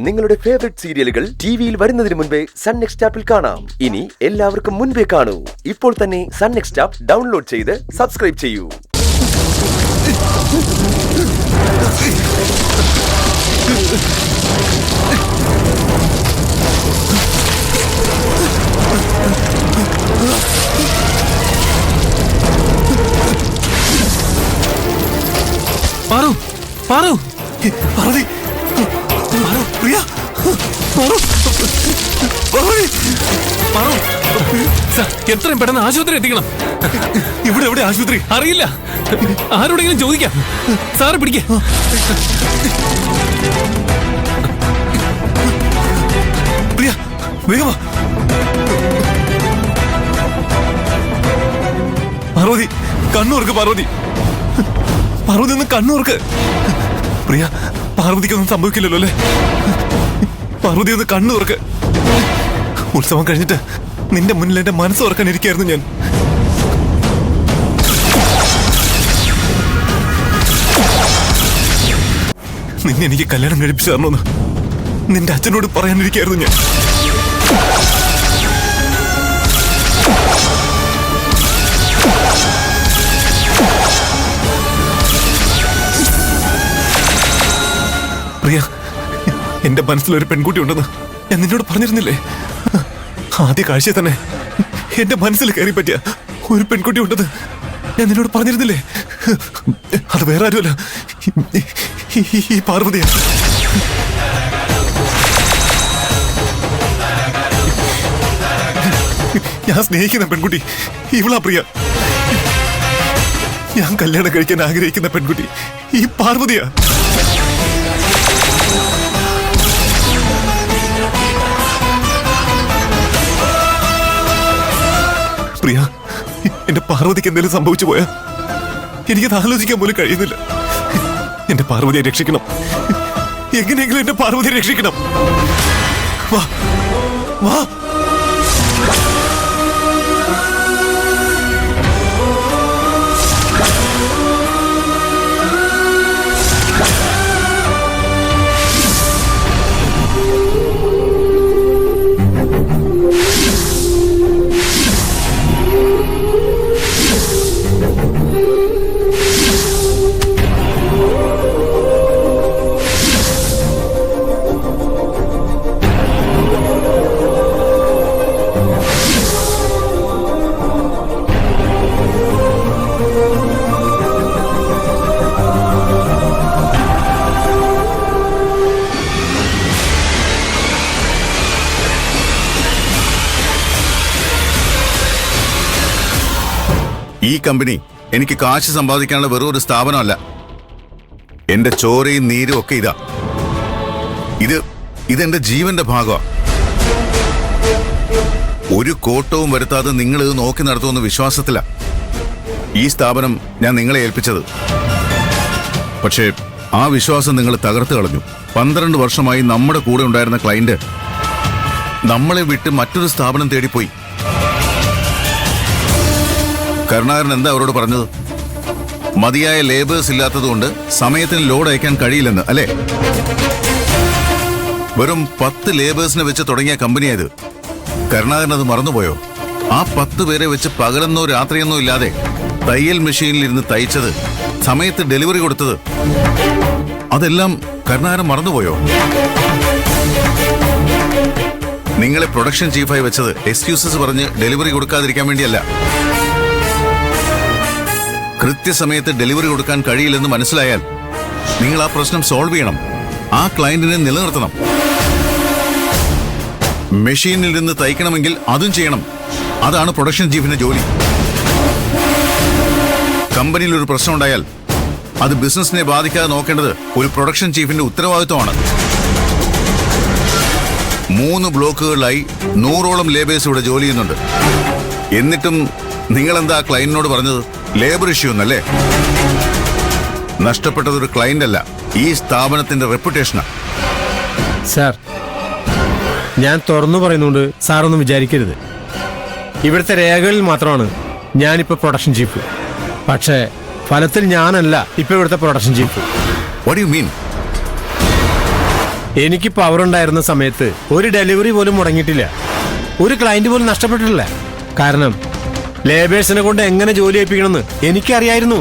നിങ്ങളുടെ ഫേവറേറ്റ് സീരിയലുകൾ ടിവിയിൽ വരുന്നതിന് മുൻപേ സൺ നെക്സ്റ്റ് ആപ്പിൽ കാണാം. ഇനി എല്ലാവർക്കും മുൻപേ കാണൂ. ഇപ്പോൾ തന്നെ സൺ നെക്സ്റ്റ് ആപ്പ് ഡൗൺലോഡ് ചെയ്ത് സബ്സ്ക്രൈബ് ചെയ്യൂ. പാറു പാറു പാർവതി പാറു പ്രിയ പാറു പാർവതി പാറു എത്രയും പെട്ടെന്ന് ആശുപത്രി എത്തിക്കണം. ഇവിടെ എവിടെ ആശുപത്രി അറിയില്ല. ആരോടെങ്കിലും ചോദിക്കാം. സാറ് പിടിക്കേ. പ്രിയ വേഗമാ. പാർവതി കണ്ണൂർക്ക് പാർവതി പാർവതി ഒന്ന് കണ്ണൂർക്ക്. പ്രിയ പാർവതിക്കൊന്നും സംഭവിക്കില്ലല്ലോ അല്ലേ? പാർവതി ഒന്ന് കണ്ണൂർക്ക്. ഉത്സവം കഴിഞ്ഞിട്ട് നിന്റെ മുന്നിൽ എന്റെ മനസ്സ് ഓർക്കാൻ ഇരിക്കായിരുന്നു ഞാൻ. നിന്നെ എനിക്ക് കല്യാണം കഴിപ്പിച്ചു തരണമെന്ന് നിന്റെ അച്ഛനോട് പറയാനിരിക്കായിരുന്നു ഞാൻ. പ്രിയ എന്റെ മനസ്സിലൊരു പെൺകുട്ടി ഉണ്ടെന്ന് ഞാൻ നിന്നോട് പറഞ്ഞിരുന്നില്ലേ? ആദ്യ കാഴ്ചയിൽ തന്നെ എന്റെ മനസ്സിൽ കയറി പറ്റിയ ഒരു പെൺകുട്ടി ഉണ്ടെന്ന് ഞാൻ നിന്നോട് പറഞ്ഞിരുന്നില്ലേ? അത് വേറെ ആരുമല്ല, ഈ പാർവതിയാ. ഞാൻ സ്നേഹിക്കുന്ന പെൺകുട്ടി ഇവളാ പ്രിയ. ഞാൻ കല്യാണം കഴിക്കാൻ ആഗ്രഹിക്കുന്ന പെൺകുട്ടി ഈ പാർവതിയാ. പ്രിയ എന്റെ പാർവതിക്ക് എന്തെങ്കിലും സംഭവിച്ചു പോയാ എനിക്കത് ആലോചിക്കാൻ പോലും കഴിയുന്നില്ല. എന്റെ പാർവതിയെ രക്ഷിക്കണം. എങ്ങനെയെങ്കിലും എന്റെ പാർവതിയെ രക്ഷിക്കണം. വാ വാ. ഈ കമ്പനി എനിക്ക് കാശ് സമ്പാദിക്കാനുള്ള വെറും ഒരു സ്ഥാപനമല്ല. എന്റെ ചോരയും നീരും ഒക്കെ ഇതാ. ഇതെന്റെ ജീവന്റെ ഭാഗമാണ്. ഒരു കോട്ടവും വരുത്താതെ നിങ്ങൾ ഇത് നോക്കി നടത്തുമെന്ന വിശ്വാസത്തില ഈ സ്ഥാപനം ഞാൻ നിങ്ങളെ ഏൽപ്പിച്ചത്. പക്ഷേ ആ വിശ്വാസം നിങ്ങൾ തകർത്ത് കളഞ്ഞു. 12 വർഷമായി നമ്മുടെ കൂടെ ഉണ്ടായിരുന്ന ക്ലയന്റ് നമ്മളെ വിട്ട് മറ്റൊരു സ്ഥാപനം തേടിപ്പോയി. കരുണാകരൻ എന്താ അവരോട് പറഞ്ഞത്? മതിയായ ലേബേഴ്സ് ഇല്ലാത്തതുകൊണ്ട് സമയത്തിന് ലോഡ് അയക്കാൻ കഴിയില്ലെന്ന് അല്ലേ? വെറും 10 ലേബേഴ്സിനെ വെച്ച് തുടങ്ങിയ കമ്പനിയായത്. കരുണാകരൻ അത് മറന്നുപോയോ? ആ 10 പേരെ വെച്ച് പകലെന്നോ രാത്രിയെന്നോ ഇല്ലാതെ തയ്യൽ മെഷീനിൽ ഇരുന്ന് തയ്ച്ചത്, സമയത്ത് ഡെലിവറി കൊടുത്തത്, അതെല്ലാം കരുണാകരൻ മറന്നുപോയോ? നിങ്ങളെ പ്രൊഡക്ഷൻ ചീഫായി വെച്ചത് എക്സ്ക്യൂസസ് പറഞ്ഞ് ഡെലിവറി കൊടുക്കാതിരിക്കാൻ വേണ്ടിയല്ല. കൃത്യസമയത്ത് ഡെലിവറി കൊടുക്കാൻ കഴിയില്ലെന്ന് മനസ്സിലായാൽ നിങ്ങൾ ആ പ്രശ്നം സോൾവ് ചെയ്യണം. ആ ക്ലയന്റിനെ നിലനിർത്തണം. മെഷീനിൽ നിന്ന് തയ്ക്കണമെങ്കിൽ അതും ചെയ്യണം. അതാണ് പ്രൊഡക്ഷൻ ചീഫിന്റെ ജോലി. കമ്പനിയിൽ ഒരു പ്രശ്നം ഉണ്ടായാൽ അത് ബിസിനസിനെ ബാധിക്കാതെ നോക്കേണ്ടത് ഒരു പ്രൊഡക്ഷൻ ചീഫിന്റെ ഉത്തരവാദിത്വമാണ്. 3 ബ്ലോക്കുകളിലായി 100ഓളം ലേബേഴ്സ് ഇവിടെ ജോലി ചെയ്യുന്നുണ്ട്. എന്നിട്ടും നിങ്ങളെന്താ ക്ലയന്റിനോട് പറഞ്ഞത്? ലേബർ ഇഷ്യൂ എന്നല്ലേ? നഷ്ടപ്പെട്ടതൊരു ക്ലയന്റ് അല്ല, ഈ സ്ഥാപനത്തിന്റെ റെപ്യൂട്ടേഷനാ. സാർ, ഞാൻ തുറന്നു പറയുന്നുണ്ട്, സാറൊന്നും വിചാരിക്കരുത്. ഇവിടുത്തെ രേഖകളിൽ മാത്രമാണ് ഞാനിപ്പോ പ്രൊഡക്ഷൻ ചീഫ്. പക്ഷേ ഫലത്തിൽ ഞാനല്ല ഇപ്പൊ ഇവിടുത്തെ production chief. What do you mean? എനിക്ക് പവർ ഉണ്ടായിരുന്ന സമയത്ത് ഒരു ഡെലിവറി പോലും മുടങ്ങിയിട്ടില്ല, ഒരു ക്ലയന്റ് പോലും നഷ്ടപ്പെട്ടിട്ടില്ല. കാരണം ലേബേഴ്സിനെ കൊണ്ട് എങ്ങനെ ജോലി ഏൽപ്പിക്കണമെന്ന് എനിക്കറിയായിരുന്നു.